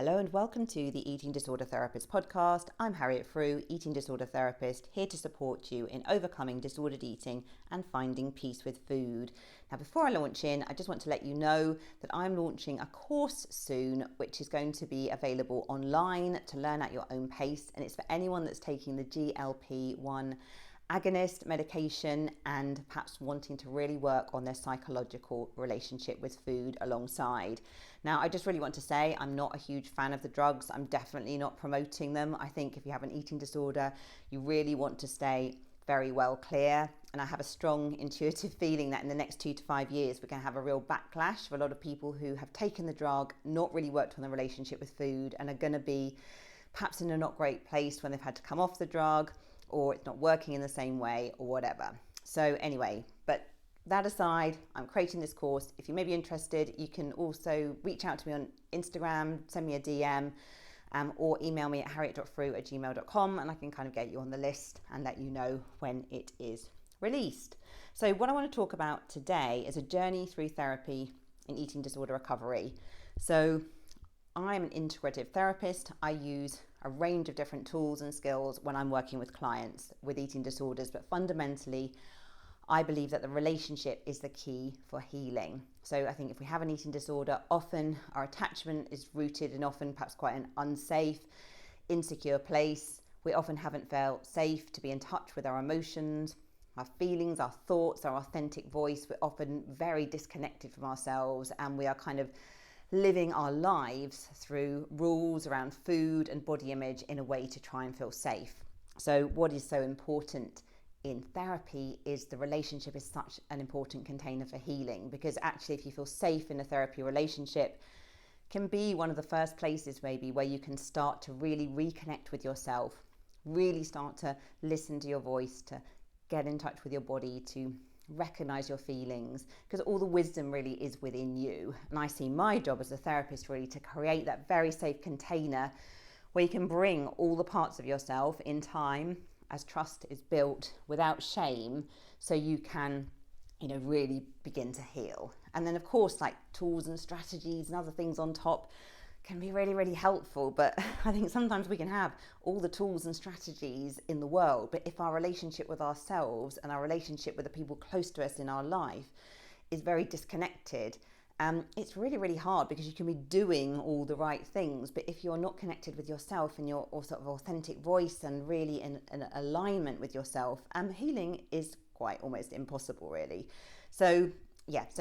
Hello and welcome to the Eating Disorder Therapist podcast. I'm Harriet Frew, eating disorder therapist, here to support you in overcoming disordered eating and finding peace with food. Now, before I launch in, I just want to let you know that I'm launching a course soon, which is going to be available online to learn at your own pace. And it's for anyone that's taking the GLP-1 agonist medication and perhaps wanting to really work on their psychological relationship with food alongside. Now, I just really want to say I'm not a huge fan of the drugs. I'm definitely not promoting them. I think if you have an eating disorder, you really want to stay very well clear. And I have a strong intuitive feeling that in the next 2 to 5 years, we're going to have a real backlash of a lot of people who have taken the drug, not really worked on the relationship with food, and are going to be perhaps in a not great place when they've had to come off the drug, or it's not working in the same way, or whatever. So anyway, but that aside, I'm creating this course. If you may be interested, you can also reach out to me on Instagram, send me a DM, or email me at harriet.frew@gmail.com, and I can kind of get you on the list and let you know when it is released. So what I want to talk about today is a journey through therapy in eating disorder recovery. So I'm an integrative therapist. I use a range of different tools and skills when I'm working with clients with eating disorders, but fundamentally, I believe that the relationship is the key for healing. So I think if we have an eating disorder, often our attachment is rooted in often perhaps quite an unsafe, insecure place. We often haven't felt safe to be in touch with our emotions, our feelings, our thoughts, our authentic voice. We're often very disconnected from ourselves, and we are kind of living our lives through rules around food and body image in a way to try and feel safe. So what is so important in therapy is the relationship is such an important container for healing, because actually if you feel safe in a therapy relationship, can be one of the first places maybe where you can start to really reconnect with yourself, really start to listen to your voice, to get in touch with your body, to recognize your feelings, because all the wisdom really is within you. And I see my job as a therapist really to create that very safe container where you can bring all the parts of yourself in time as trust is built without shame, so you can really begin to heal. And then of course, like tools and strategies and other things on top can be really, really helpful. But I think sometimes we can have all the tools and strategies in the world, but if our relationship with ourselves and our relationship with the people close to us in our life is very disconnected, it's really, really hard, because you can be doing all the right things, but if you're not connected with yourself and your sort of authentic voice and really in alignment with yourself, healing is quite almost impossible, really. So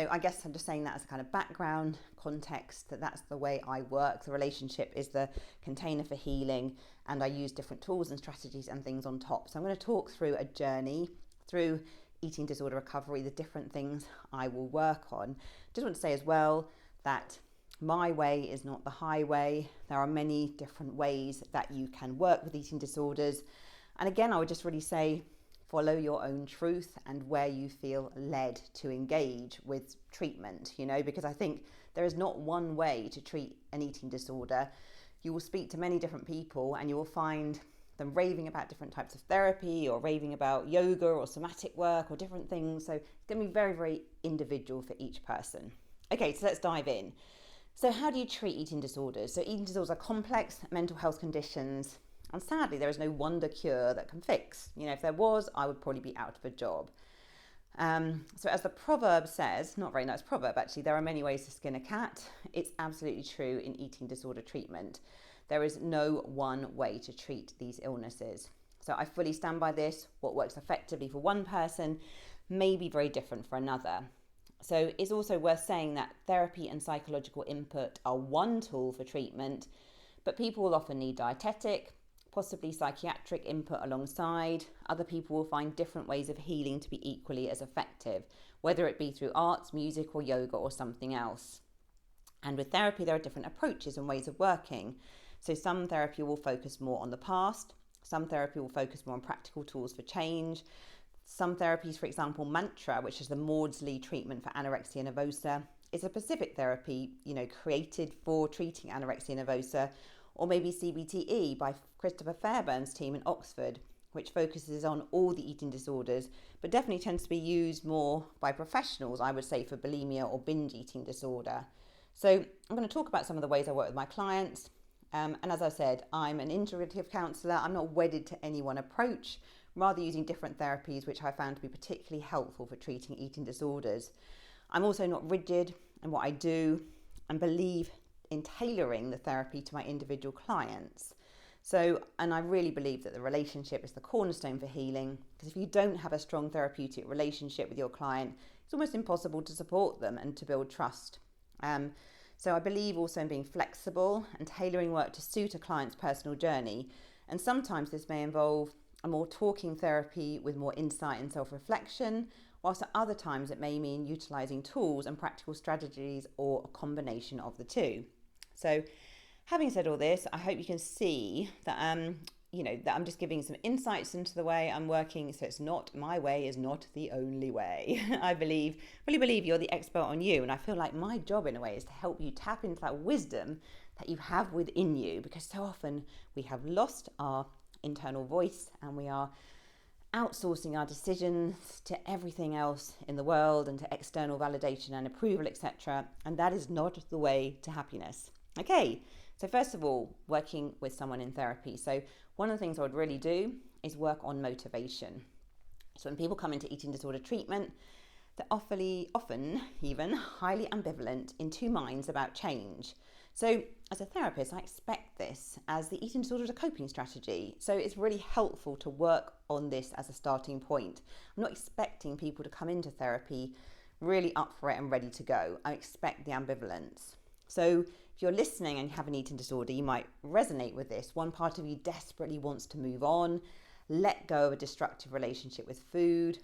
I guess I'm just saying that as a kind of background context, that's the way I work. The relationship is the container for healing, and I use different tools and strategies and things on top. So I'm going to talk through a journey through eating disorder recovery, the different things I will work on. Just want to say as well that my way is not the highway. There are many different ways that you can work with eating disorders. And again, I would just really say, follow your own truth and where you feel led to engage with treatment, because I think there is not one way to treat an eating disorder. You will speak to many different people and you will find them raving about different types of therapy, or raving about yoga or somatic work or different things. So it's going to be very, very individual for each person. Okay, so let's dive in. So how do you treat eating disorders? So eating disorders are complex mental health conditions, and sadly, there is no wonder cure that can fix. If there was, I would probably be out of a job. So as the proverb says, not a very nice proverb actually, there are many ways to skin a cat. It's absolutely true in eating disorder treatment. There is no one way to treat these illnesses. So I fully stand by this. What works effectively for one person may be very different for another. So it's also worth saying that therapy and psychological input are one tool for treatment, but people will often need dietetic, possibly psychiatric input alongside. Other people will find different ways of healing to be equally as effective, whether it be through arts, music, or yoga, or something else. And with therapy, there are different approaches and ways of working. So some therapy will focus more on the past. Some therapy will focus more on practical tools for change. Some therapies, for example, Mantra, which is the Maudsley treatment for anorexia nervosa, is a specific therapy, created for treating anorexia nervosa. Or maybe CBTE by Christopher Fairbairn's team in Oxford, which focuses on all the eating disorders, but definitely tends to be used more by professionals, I would say, for bulimia or binge eating disorder. So I'm going to talk about some of the ways I work with my clients, And as I said, I'm an integrative counsellor. I'm not wedded to any one approach, rather using different therapies, which I found to be particularly helpful for treating eating disorders. I'm also not rigid in what I do and believe in tailoring the therapy to my individual clients. And I really believe that the relationship is the cornerstone for healing, because if you don't have a strong therapeutic relationship with your client, it's almost impossible to support them and to build trust. So I believe also in being flexible and tailoring work to suit a client's personal journey. And sometimes this may involve a more talking therapy with more insight and self-reflection, whilst at other times it may mean utilising tools and practical strategies or a combination of the two. So having said all this, I hope you can see that that I'm just giving some insights into the way I'm working. So it's not, my way is not the only way. I really believe you're the expert on you. And I feel like my job in a way is to help you tap into that wisdom that you have within you, because so often we have lost our internal voice and we are outsourcing our decisions to everything else in the world and to external validation and approval, etc. And that is not the way to happiness. Okay, so first of all, working with someone in therapy. So one of the things I would really do is work on motivation. So when people come into eating disorder treatment, they're often even highly ambivalent, in two minds about change. So as a therapist, I expect this, as the eating disorder is a coping strategy. So it's really helpful to work on this as a starting point. I'm not expecting people to come into therapy really up for it and ready to go. I expect the ambivalence. So if you're listening and you have an eating disorder, you might resonate with this. One part of you desperately wants to move on, let go of a destructive relationship with food.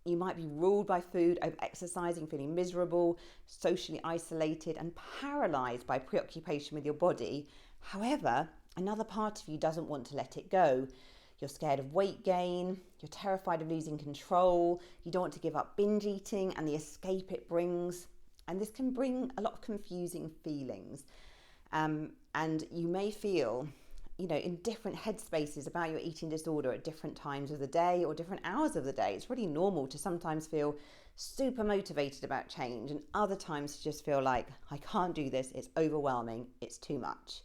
You might be ruled by food, over exercising, feeling miserable, socially isolated and paralysed by preoccupation with your body. However, another part of you doesn't want to let it go. You're scared of weight gain, you're terrified of losing control, you don't want to give up binge eating and the escape it brings. And this can bring a lot of confusing feelings. And you may feel, in different headspaces about your eating disorder at different times of the day or different hours of the day. It's really normal to sometimes feel super motivated about change, and other times to just feel like, I can't do this, it's overwhelming, it's too much.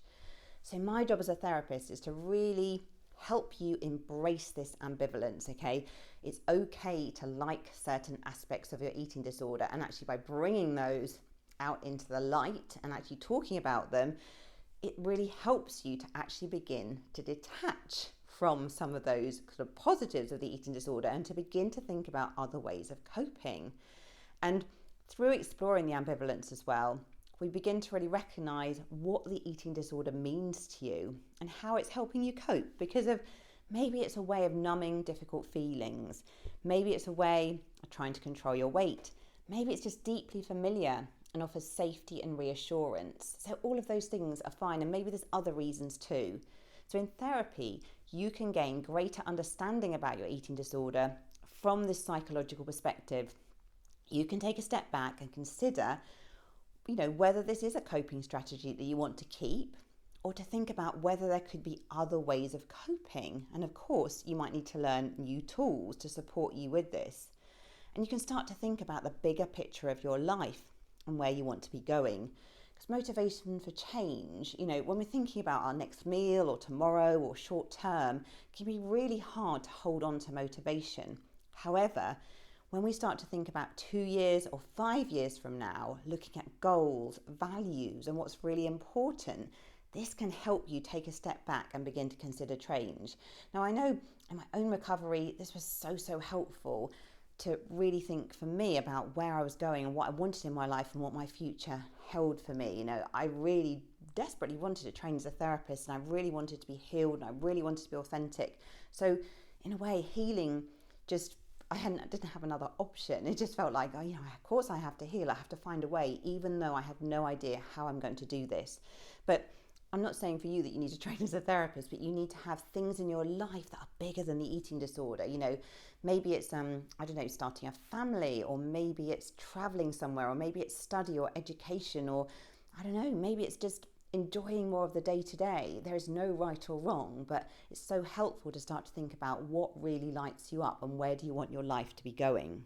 So my job as a therapist is to really help you embrace this ambivalence, okay? It's okay to like certain aspects of your eating disorder, and actually by bringing those out into the light and actually talking about them, it really helps you to actually begin to detach from some of those sort of positives of the eating disorder and to begin to think about other ways of coping. And through exploring the ambivalence as well, we begin to really recognise what the eating disorder means to you and how it's helping you cope, because of maybe it's a way of numbing difficult feelings. Maybe it's a way of trying to control your weight. Maybe it's just deeply familiar and offers safety and reassurance. So all of those things are fine, and maybe there's other reasons too. So in therapy, you can gain greater understanding about your eating disorder from this psychological perspective. You can take a step back and consider, whether this is a coping strategy that you want to keep, or to think about whether there could be other ways of coping. And of course, you might need to learn new tools to support you with this. And you can start to think about the bigger picture of your life and where you want to be going. Because motivation for change, when we're thinking about our next meal or tomorrow or short term, it can be really hard to hold on to motivation. However, when we start to think about 2 years or 5 years from now, looking at goals, values, and what's really important, this can help you take a step back and begin to consider change. Now, I know in my own recovery, this was so helpful to really think for me about where I was going and what I wanted in my life and what my future held for me. I really desperately wanted to train as a therapist, and I really wanted to be healed, and I really wanted to be authentic. So in a way, healing I didn't have another option. It just felt like, of course I have to heal. I have to find a way, even though I had no idea how I'm going to do this. But I'm not saying for you that you need to train as a therapist, but you need to have things in your life that are bigger than the eating disorder. Maybe it's, starting a family, or maybe it's traveling somewhere, or maybe it's study or education, or maybe it's just enjoying more of the day to day. There is no right or wrong, but it's so helpful to start to think about what really lights you up and where do you want your life to be going.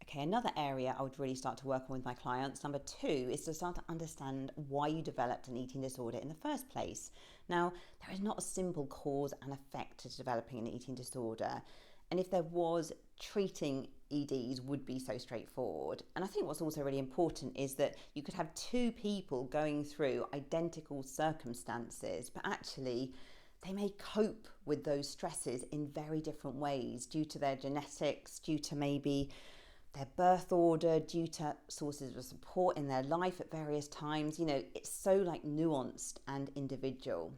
Okay, another area I would really start to work on with my clients, number 2, is to start to understand why you developed an eating disorder in the first place. Now, there is not a simple cause and effect to developing an eating disorder. And if there was, treating EDs would be so straightforward. And I think what's also really important is that you could have 2 people going through identical circumstances, but actually they may cope with those stresses in very different ways due to their genetics, due to maybe their birth order, due to sources of support in their life at various times. It's so nuanced and individual.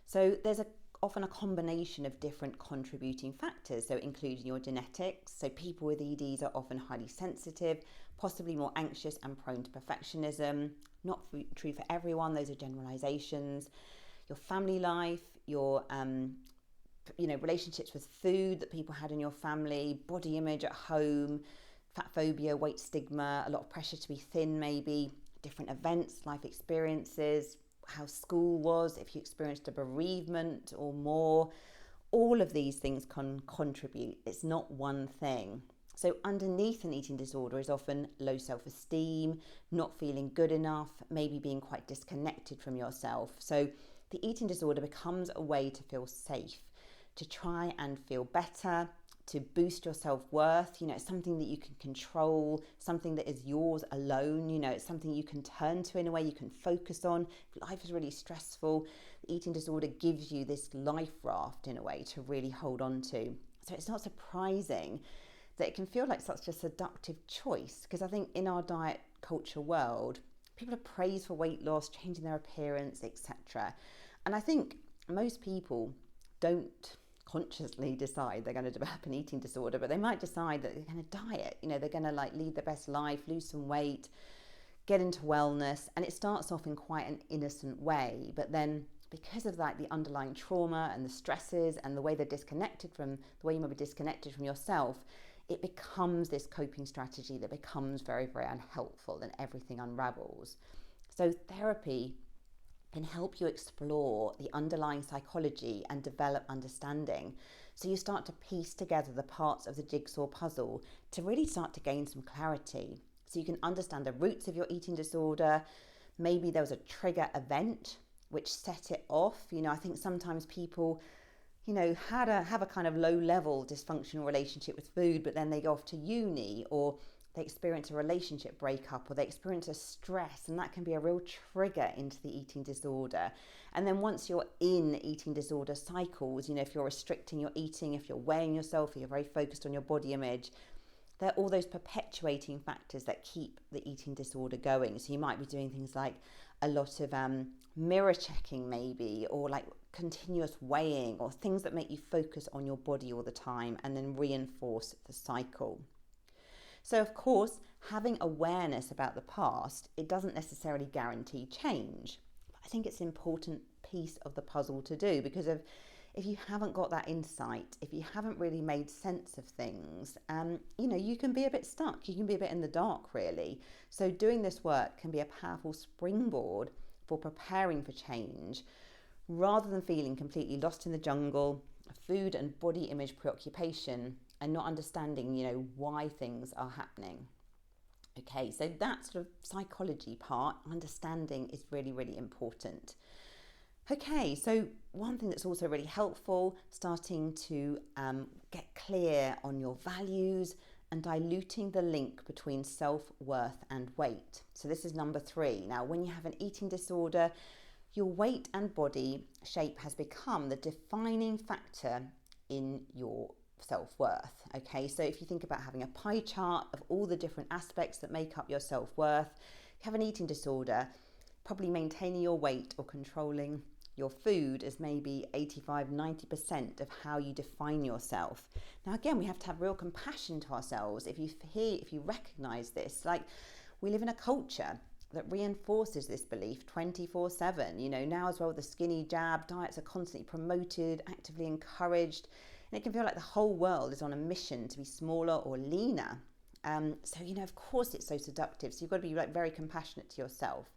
So there's often a combination of different contributing factors, so including your genetics. So people with EDs are often highly sensitive, possibly more anxious and prone to perfectionism. Not true for everyone, those are generalizations. Your family life, your relationships with food that people had in your family, body image at home, fat phobia, weight stigma, a lot of pressure to be thin maybe, different events, life experiences, how school was, if you experienced a bereavement or more. All of these things can contribute. It's not one thing. So underneath an eating disorder is often low self-esteem, not feeling good enough, maybe being quite disconnected from yourself. So the eating disorder becomes a way to feel safe, to try and feel better, to boost your self-worth. It's something that you can control, something that is yours alone. It's something you can turn to in a way you can focus on. If life is really stressful, the eating disorder gives you this life raft in a way to really hold on to. So it's not surprising that it can feel like such a seductive choice, because I think in our diet culture world, people are praised for weight loss, changing their appearance, etc. And I think most people don't consciously decide they're going to develop an eating disorder, but they might decide that they're going to diet. They're going to lead their best life, lose some weight, get into wellness. And it starts off in quite an innocent way, but then because of the underlying trauma and the stresses and the way they're disconnected from, the way you might be disconnected from yourself, it becomes this coping strategy that becomes very, very unhelpful, and everything unravels. So therapy can help you explore the underlying psychology and develop understanding. So you start to piece together the parts of the jigsaw puzzle to really start to gain some clarity. So you can understand the roots of your eating disorder. Maybe there was a trigger event which set it off. I think sometimes people, have a kind of low level dysfunctional relationship with food, but then they go off to uni, or they experience a relationship breakup, or they experience a stress, and that can be a real trigger into the eating disorder. And then once you're in eating disorder cycles, if you're restricting your eating, if you're weighing yourself, if you're very focused on your body image, there are all those perpetuating factors that keep the eating disorder going. So you might be doing things like a lot of mirror checking maybe, or continuous weighing, or things that make you focus on your body all the time and then reinforce the cycle. So of course, having awareness about the past, it doesn't necessarily guarantee change. But I think it's an important piece of the puzzle to do, because if you haven't got that insight, if you haven't really made sense of things, you can be a bit stuck. You can be a bit in the dark, really. So doing this work can be a powerful springboard for preparing for change, rather than feeling completely lost in the jungle, food and body image preoccupation, and not understanding, why things are happening. Okay, so that sort of psychology part, understanding, is really, really important. Okay, so one thing that's also really helpful, starting to get clear on your values and diluting the link between self-worth and weight. So this is number 3. Now, when you have an eating disorder, your weight and body shape has become the defining factor in your self-worth. Okay, so if you think about having a pie chart of all the different aspects that make up your self-worth, if you have an eating disorder, probably maintaining your weight or controlling your food is maybe 85-90% of how you define yourself. Now again, we have to have real compassion to ourselves. If you recognize this, we live in a culture that reinforces this belief 24/7. Now as well, the skinny jab, diets are constantly promoted, actively encouraged, and it can feel like the whole world is on a mission to be smaller or leaner. So of course it's so seductive. So you've got to be very compassionate to yourself,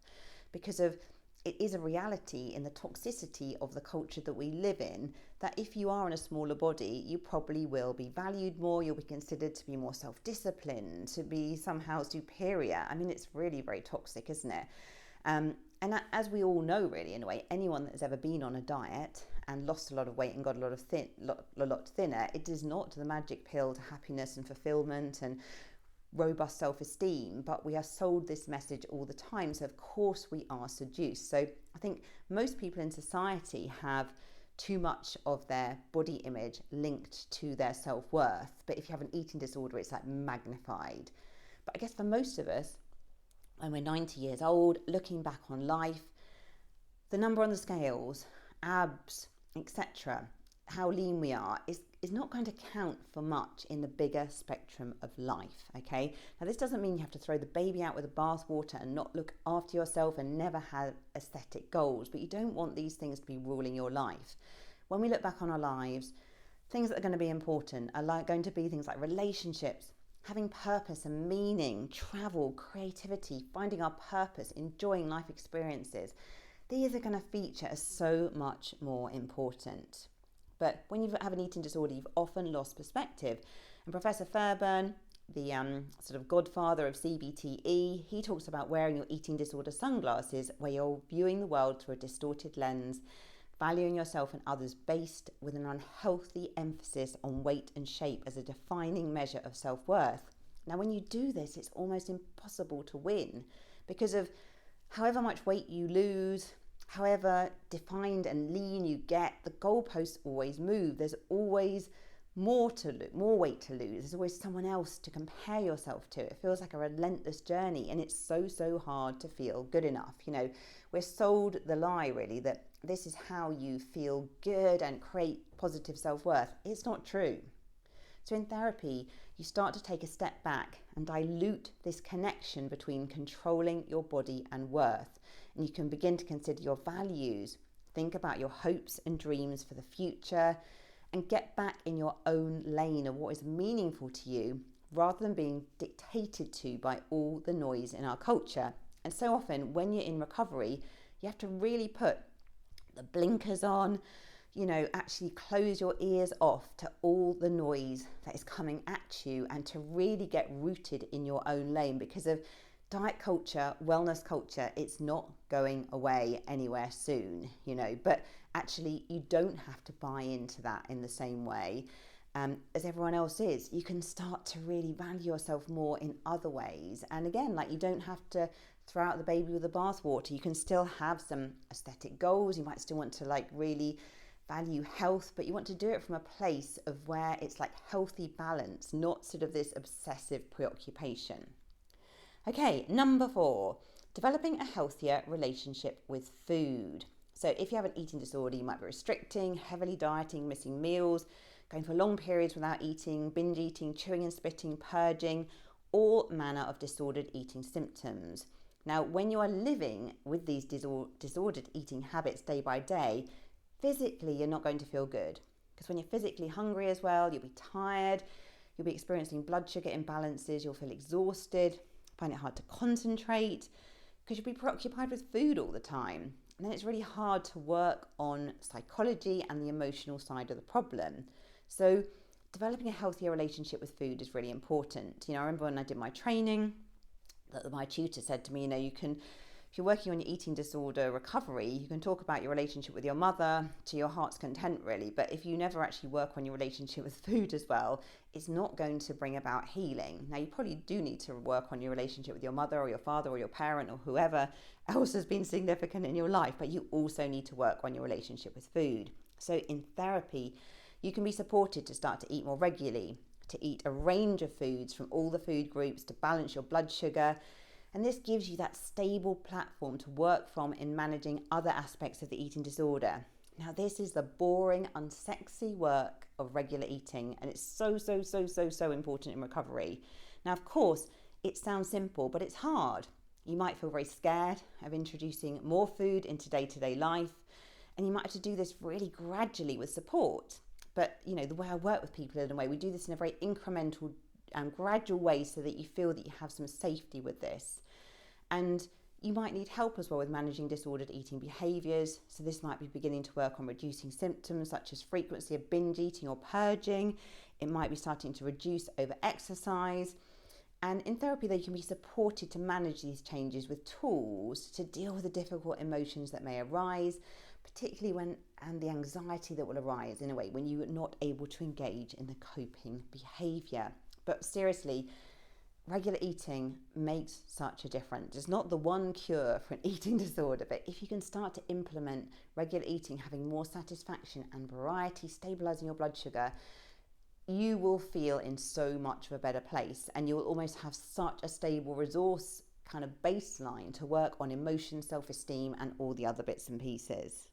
because of it is a reality in the toxicity of the culture that we live in, that if you are in a smaller body, you probably will be valued more, you'll be considered to be more self-disciplined, to be somehow superior. I mean, it's really very toxic, isn't it? And as we all know, really, in a way, anyone that has ever been on a diet and lost a lot of weight and got a lot thinner, it is not the magic pill to happiness and fulfillment and robust self-esteem, but we are sold this message all the time, so of course we are seduced. So I think most people in society have too much of their body image linked to their self-worth, but if you have an eating disorder, it's like magnified. But I guess for most of us, when we're 90 years old, looking back on life, the number on the scales, abs, etc., how lean we are is not going to count for much in the bigger spectrum of life, okay? Now, this doesn't mean you have to throw the baby out with the bathwater and not look after yourself and never have aesthetic goals, but you don't want these things to be ruling your life. When we look back on our lives, things that are going to be important are going to be things like relationships, having purpose and meaning, travel, creativity, finding our purpose, enjoying life experiences. These are going to feature as so much more important. But when you have an eating disorder, you've often lost perspective. And Professor Fairbairn, the sort of godfather of CBTE, he talks about wearing your eating disorder sunglasses, where you're viewing the world through a distorted lens, valuing yourself and others based with an unhealthy emphasis on weight and shape as a defining measure of self-worth. Now, when you do this, it's almost impossible to win because of however much weight you lose, however defined and lean you get, the goalposts always move. There's always more weight to lose. There's always someone else to compare yourself to. It feels like a relentless journey, and it's so hard to feel good enough. You know, we're sold the lie, really, that this is how you feel good and create positive self-worth. It's not true. So in therapy, you start to take a step back and dilute this connection between controlling your body and worth. And you can begin to consider your values, think about your hopes and dreams for the future, and get back in your own lane of what is meaningful to you, rather than being dictated to by all the noise in our culture. And so often when you're in recovery, you have to really put the blinkers on, you know, actually close your ears off to all the noise that is coming at you, and to really get rooted in your own lane, because of diet culture, wellness culture, it's not going away anywhere soon, you know, but actually you don't have to buy into that in the same way as everyone else is. You can start to really value yourself more in other ways. And again, like, you don't have to throw out the baby with the bathwater. You can still have some aesthetic goals. You might still want to like really value health, but you want to do it from a place of where it's like healthy balance, not sort of this obsessive preoccupation. Okay, number 4, developing a healthier relationship with food. So if you have an eating disorder, you might be restricting, heavily dieting, missing meals, going for long periods without eating, binge eating, chewing and spitting, purging, all manner of disordered eating symptoms. Now, when you are living with these disordered eating habits day by day, physically you're not going to feel good, because when you're physically hungry as well, you'll be tired, you'll be experiencing blood sugar imbalances, you'll feel exhausted, find it hard to concentrate, because you'll be preoccupied with food all the time. And then it's really hard to work on psychology and the emotional side of the problem. So developing a healthier relationship with food is really important. You know, I remember when I did my training, that my tutor said to me, you know, you can, if you're working on your eating disorder recovery, you can talk about your relationship with your mother to your heart's content, really. But if you never actually work on your relationship with food as well, it's not going to bring about healing. Now, you probably do need to work on your relationship with your mother or your father or your parent or whoever else has been significant in your life, but you also need to work on your relationship with food. So in therapy, you can be supported to start to eat more regularly, to eat a range of foods from all the food groups, to balance your blood sugar. And this gives you that stable platform to work from in managing other aspects of the eating disorder. Now, this is the boring, unsexy work of regular eating, and it's so important in recovery. Now, of course, it sounds simple, but it's hard. You might feel very scared of introducing more food into day-to-day life, and you might have to do this really gradually with support. But, you know, the way I work with people, in a way, we do this in a very incremental and gradual way, so that you feel that you have some safety with this. And You might need help as well with managing disordered eating behaviours. So this might be beginning to work on reducing symptoms such as frequency of binge eating or purging. It might be starting to reduce over exercise. And in therapy, they can be supported to manage these changes with tools to deal with the difficult emotions that may arise, particularly and the anxiety that will arise in a way when you are not able to engage in the coping behaviour. But seriously, regular eating makes such a difference. It's not the one cure for an eating disorder, but if you can start to implement regular eating, having more satisfaction and variety, stabilising your blood sugar, you will feel in so much of a better place, and you will almost have such a stable resource kind of baseline to work on emotion, self-esteem, and all the other bits and pieces.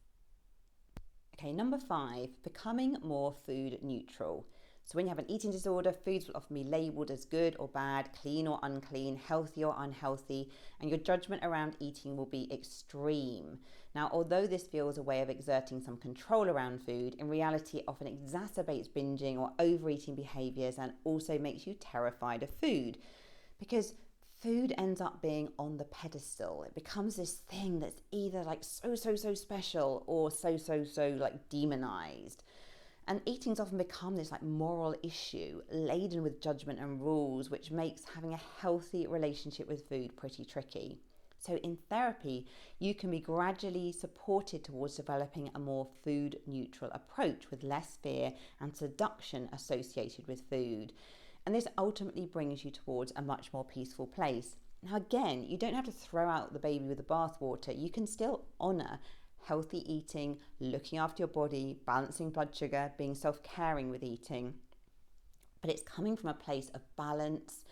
Okay, number 5, becoming more food neutral. So when you have an eating disorder, foods will often be labelled as good or bad, clean or unclean, healthy or unhealthy, and your judgment around eating will be extreme. Now, although this feels a way of exerting some control around food, in reality it often exacerbates binging or overeating behaviours and also makes you terrified of food, because food ends up being on the pedestal. It becomes this thing that's either like so special or so like demonized. And eating's often become this like moral issue laden with judgment and rules, which makes having a healthy relationship with food pretty tricky. So in therapy, you can be gradually supported towards developing a more food neutral approach with less fear and seduction associated with food. And this ultimately brings you towards a much more peaceful place. Now again, you don't have to throw out the baby with the bathwater. You can still honour healthy eating, looking after your body, balancing blood sugar, being self-caring with eating. But it's coming from a place of balance,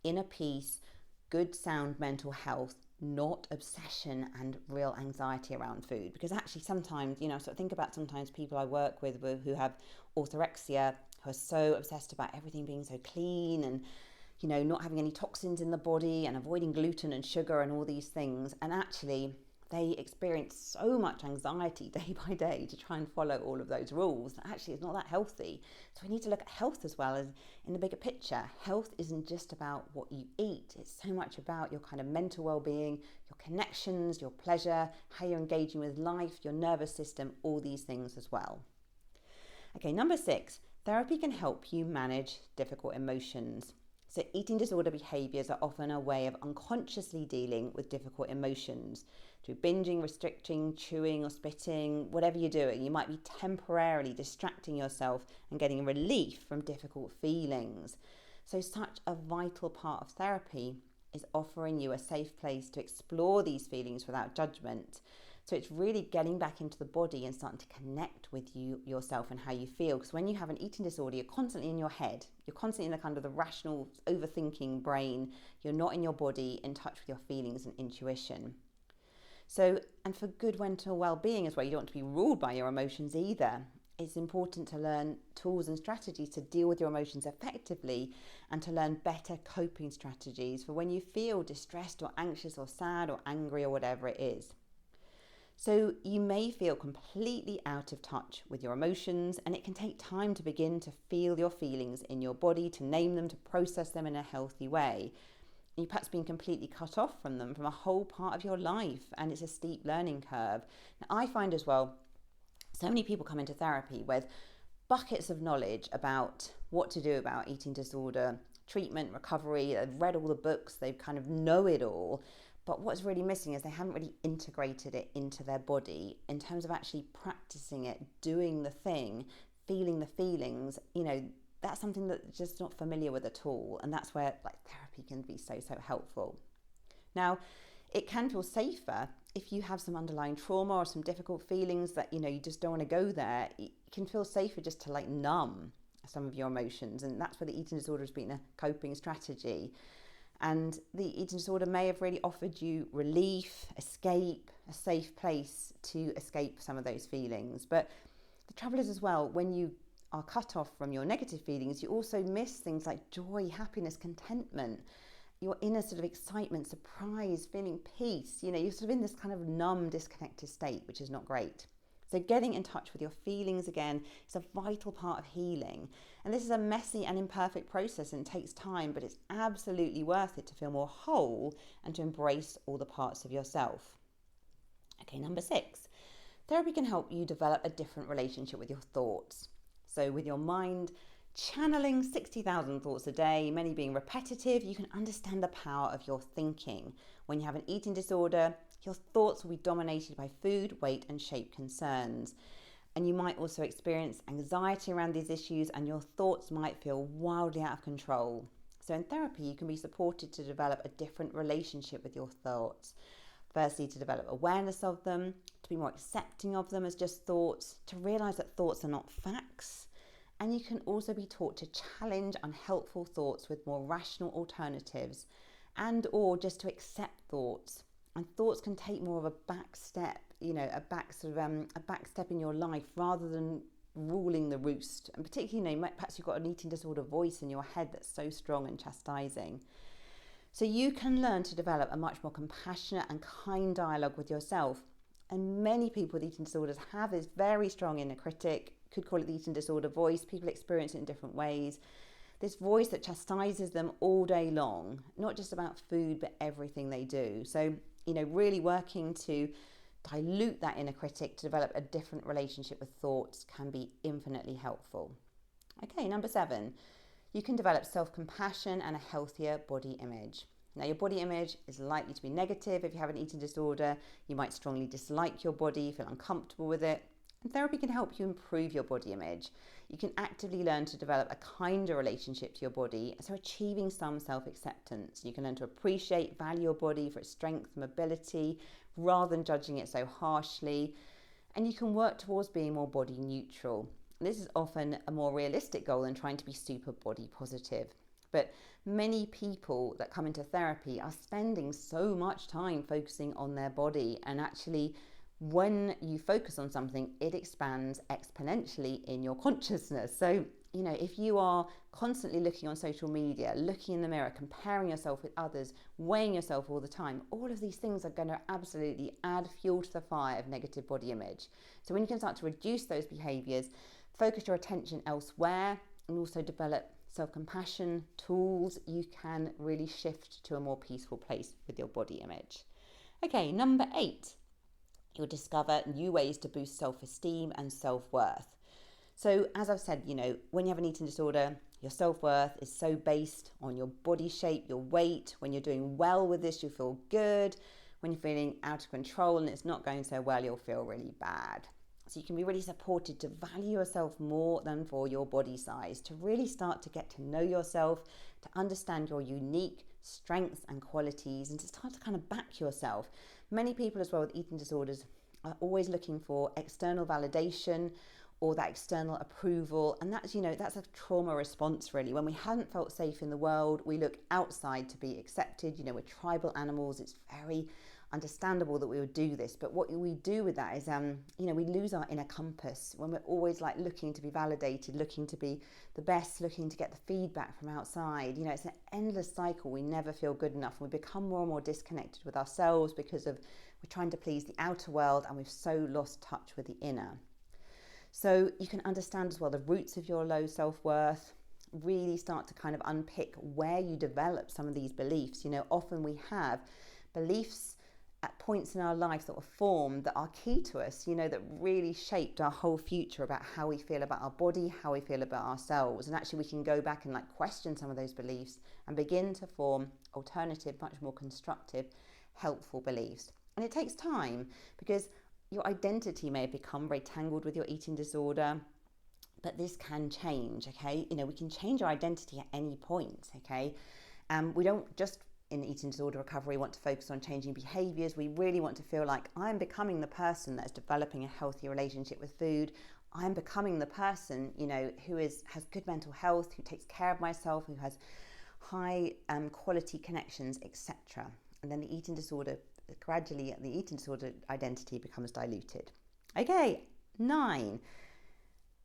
inner peace, good sound mental health, not obsession and real anxiety around food. Because actually sometimes, think about sometimes people I work with who have orthorexia, who are so obsessed about everything being so clean and, not having any toxins in the body and avoiding gluten and sugar and all these things. And actually, they experience so much anxiety day by day to try and follow all of those rules. Actually, it's not that healthy. So we need to look at health as well as in the bigger picture. Health isn't just about what you eat. It's so much about your kind of mental well-being, your connections, your pleasure, how you're engaging with life, your nervous system, all these things as well. Okay, number 6, therapy can help you manage difficult emotions. So eating disorder behaviours are often a way of unconsciously dealing with difficult emotions. Through binging, restricting, chewing or spitting, whatever you're doing, you might be temporarily distracting yourself and getting relief from difficult feelings. So such a vital part of therapy is offering you a safe place to explore these feelings without judgment. So it's really getting back into the body and starting to connect with yourself and how you feel. Because when you have an eating disorder, you're constantly in your head. You're constantly in the kind of the rational, overthinking brain. You're not in your body, in touch with your feelings and intuition. So, and for good mental well-being as well, you don't want to be ruled by your emotions either. It's important to learn tools and strategies to deal with your emotions effectively and to learn better coping strategies for when you feel distressed or anxious or sad or angry or whatever it is. So you may feel completely out of touch with your emotions, and it can take time to begin to feel your feelings in your body, to name them, to process them in a healthy way. You've perhaps been completely cut off from them from a whole part of your life, and it's a steep learning curve. Now, I find as well, so many people come into therapy with buckets of knowledge about what to do about eating disorder, treatment, recovery. They've read all the books, they kind of know it all. But what's really missing is they haven't really integrated it into their body in terms of actually practicing it, doing the thing, feeling the feelings. That's something that just not familiar with at all. And that's where therapy can be so helpful. Now, it can feel safer if you have some underlying trauma or some difficult feelings that, you just don't want to go there. It can feel safer just to numb some of your emotions. And that's where the eating disorder has been a coping strategy. And the eating disorder may have really offered you relief, escape, a safe place to escape some of those feelings. But the trouble is as well, when you are cut off from your negative feelings, you also miss things like joy, happiness, contentment, your inner sort of excitement, surprise, feeling peace. You're sort of in this kind of numb, disconnected state, which is not great. So getting in touch with your feelings again is a vital part of healing. And this is a messy and imperfect process and takes time, but it's absolutely worth it to feel more whole and to embrace all the parts of yourself. Okay, number 6. Therapy can help you develop a different relationship with your thoughts. So with your mind channeling 60,000 thoughts a day, many being repetitive, you can understand the power of your thinking. When you have an eating disorder, your thoughts will be dominated by food, weight, and shape concerns. And you might also experience anxiety around these issues, and your thoughts might feel wildly out of control. So in therapy, you can be supported to develop a different relationship with your thoughts. Firstly, to develop awareness of them, to be more accepting of them as just thoughts, to realise that thoughts are not facts. And you can also be taught to challenge unhelpful thoughts with more rational alternatives, and or just to accept thoughts. And thoughts can take more of a back step, a back step in your life rather than ruling the roost. And particularly, perhaps you've got an eating disorder voice in your head that's so strong and chastising. So you can learn to develop a much more compassionate and kind dialogue with yourself. And many people with eating disorders have this very strong inner critic. Could call it the eating disorder voice. People experience it in different ways. This voice that chastises them all day long, not just about food, but everything they do. So, really working to dilute that inner critic to develop a different relationship with thoughts can be infinitely helpful. Okay, number 7, you can develop self-compassion and a healthier body image. Now, your body image is likely to be negative. If you have an eating disorder, you might strongly dislike your body, feel uncomfortable with it. And therapy can help you improve your body image. You can actively learn to develop a kinder relationship to your body, so achieving some self-acceptance. You can learn to appreciate, value your body for its strength and mobility, rather than judging it so harshly. And you can work towards being more body neutral. This is often a more realistic goal than trying to be super body positive. But many people that come into therapy are spending so much time focusing on their body, and actually when you focus on something, it expands exponentially in your consciousness. So, if you are constantly looking on social media, looking in the mirror, comparing yourself with others, weighing yourself all the time, all of these things are going to absolutely add fuel to the fire of negative body image. So when you can start to reduce those behaviours, focus your attention elsewhere, and also develop self-compassion tools, you can really shift to a more peaceful place with your body image. Okay, number 8. You'll discover new ways to boost self-esteem and self-worth. So as I've said, when you have an eating disorder, your self-worth is so based on your body shape, your weight. When you're doing well with this, you feel good. When you're feeling out of control and it's not going so well, you'll feel really bad. So you can be really supported to value yourself more than for your body size, to really start to get to know yourself, to understand your unique strengths and qualities, and to start to kind of back yourself. Many people as well with eating disorders are always looking for external validation or that external approval, and that's a trauma response really. When we haven't felt safe in the world, we look outside to be accepted. We're tribal animals. It's very understandable that we would do this, but what we do with that is we lose our inner compass when we're always looking to be validated, looking to be the best, looking to get the feedback from outside. It's an endless cycle. We never feel good enough, and we become more and more disconnected with ourselves because of we're trying to please the outer world, and we've so lost touch with the inner. So you can understand as well the roots of your low self-worth, really start to kind of unpick where you develop some of these beliefs. Often we have beliefs at points in our life that were formed that are key to us, that really shaped our whole future about how we feel about our body, how we feel about ourselves. And actually we can go back and question some of those beliefs and begin to form alternative, much more constructive, helpful beliefs. And it takes time because your identity may have become very tangled with your eating disorder, but this can change, okay? We can change our identity at any point, okay? We don't just in eating disorder recovery want to focus on changing behaviours. We really want to feel like I'm becoming the person that's developing a healthy relationship with food. I'm becoming the person, who has good mental health, who takes care of myself, who has high quality connections, etc. And then the eating disorder identity becomes diluted. Okay, 9.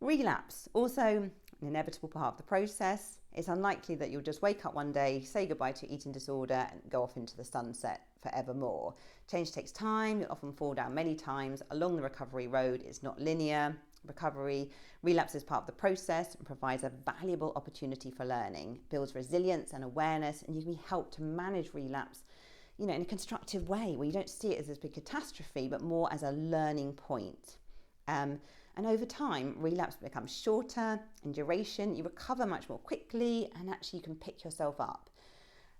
Relapse, also an inevitable part of the process. It's unlikely that you'll just wake up one day, say goodbye to your eating disorder and go off into the sunset forevermore. Change takes time. You'll often fall down many times along the recovery road. It's not linear. Relapse is part of the process and provides a valuable opportunity for learning, builds resilience and awareness, and you can be helped to manage relapse, in a constructive way where you don't see it as this big catastrophe, but more as a learning point. And over time, relapse becomes shorter in duration. You recover much more quickly, and actually you can pick yourself up.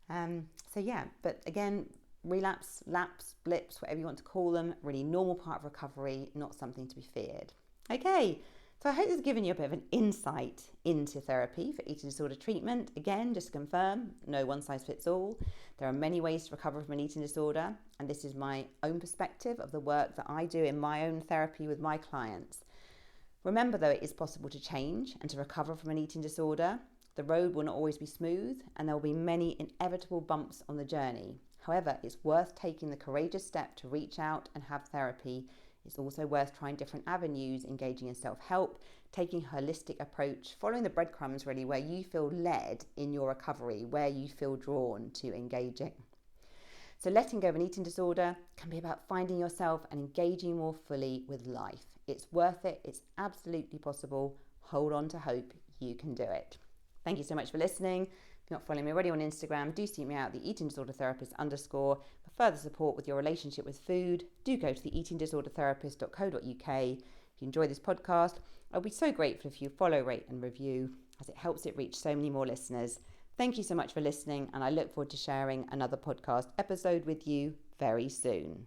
But again, relapse, lapse, blips, whatever you want to call them, really normal part of recovery, not something to be feared. Okay, so I hope this has given you a bit of an insight into therapy for eating disorder treatment. Again, just to confirm, no one size fits all. There are many ways to recover from an eating disorder, and this is my own perspective of the work that I do in my own therapy with my clients. Remember, though, it is possible to change and to recover from an eating disorder. The road will not always be smooth, and there will be many inevitable bumps on the journey. However, it's worth taking the courageous step to reach out and have therapy. It's also worth trying different avenues, engaging in self-help, taking a holistic approach, following the breadcrumbs really where you feel led in your recovery, where you feel drawn to engaging. So letting go of an eating disorder can be about finding yourself and engaging more fully with life. It's worth it. It's absolutely possible. Hold on to hope. You can do it. Thank you so much for listening. If you're not following me already on Instagram, do seek me out, the eating disorder therapist _ For further support with your relationship with food, do go to the eatingdisordertherapist.co.uk. If you enjoy this podcast, I'll be so grateful if you follow, rate and review, as it helps it reach so many more listeners. Thank you so much for listening, and I look forward to sharing another podcast episode with you very soon.